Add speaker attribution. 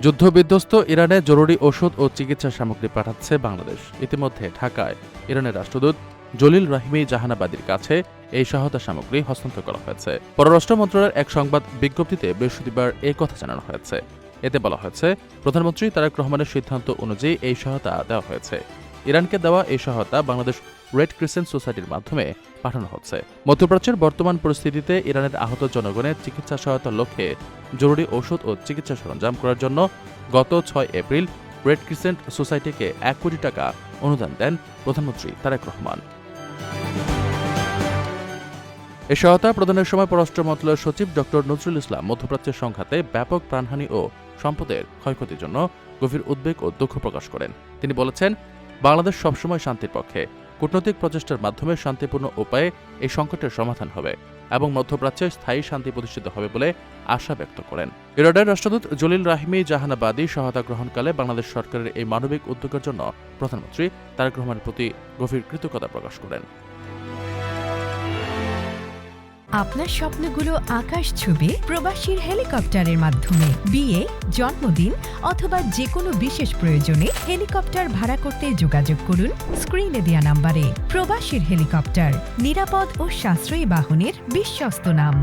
Speaker 1: যুদ্ধবিধ্বস্ত ইরানে জরুরি ওষুধ ও চিকিৎসা সামগ্রী পাঠাচ্ছে বাংলাদেশ। ইতিমধ্যে ঢাকায় ইরানের রাষ্ট্রদূত জলিল রাহিমি জাহানাবাদীর কাছে এই সহায়তা সামগ্রী হস্তান্তর করা হয়েছে। পররাষ্ট্র মন্ত্রণালয়ের এক সংবাদ বিজ্ঞপ্তিতে বৃহস্পতিবার এই কথা জানানো হয়েছে। এতে বলা হয়েছে, প্রধানমন্ত্রী তারেক রহমানের সিদ্ধান্ত অনুযায়ী এই সহায়তা দেওয়া হয়েছে। ইরানকে দেওয়া এই সহায়তা বাংলাদেশ রেড ক্রিসেন্ট সোসাইটির মাধ্যমে পাঠানো হচ্ছে। মধ্যপ্রাচ্যের বর্তমান পরিস্থিতিতে ইরানের আহত জনগণের চিকিৎসা সহায়তার লক্ষ্যে জরুরি ওষুধ ও চিকিৎসা সরঞ্জাম করার জন্য গত 6 এপ্রিল রেড ক্রিসেন্ট সোসাইটিকে 1 কোটি টাকা অনুদান দেন প্রধানমন্ত্রী তারেক রহমান। এ সহায়তা প্রদানের সময় পররাষ্ট্র মন্ত্রণালয়ের সচিব ড নজরুল ইসলাম মধ্যপ্রাচ্যের সংঘাতে ব্যাপক প্রাণহানি ও সম্পদের ক্ষয়ক্ষতির জন্য গভীর উদ্বেগ ও দুঃখ প্রকাশ করেন। তিনি বলেছেন, বাংলাদেশ সবসময় শান্তির পক্ষে। কূটনৈতিক প্রচেষ্টার মাধ্যমে শান্তিপূর্ণ উপায়ে এই সংকটের সমাধান হবে এবং মধ্যপ্রাচ্যে স্থায়ী শান্তি প্রতিষ্ঠিত হবে বলে আশা ব্যক্ত করেন। ইরানের রাষ্ট্রদূত জলিল রাহিমি জাহানাবাদী সহায়তা গ্রহণকালে বাংলাদেশ সরকারের এই মানবিক উদ্যোগের জন্য প্রধানমন্ত্রী তারেক রহমানের প্রতি গভীর কৃতজ্ঞতা প্রকাশ করেন।
Speaker 2: আপনার স্বপ্নগুলো আকাশ ছুবে প্রবাসীর হেলিকপ্টারের মাধ্যমে। বিয়ে, জন্মদিন অথবা যে কোনো বিশেষ প্রয়োজনে হেলিকপ্টার ভাড়া করতে যোগাযোগ করুন স্ক্রিনে দেয়া নাম্বারে। প্রবাসীর হেলিকপ্টার, নিরাপদ ও সাশ্রয়ী বাহনের বিশ্বস্ত নাম।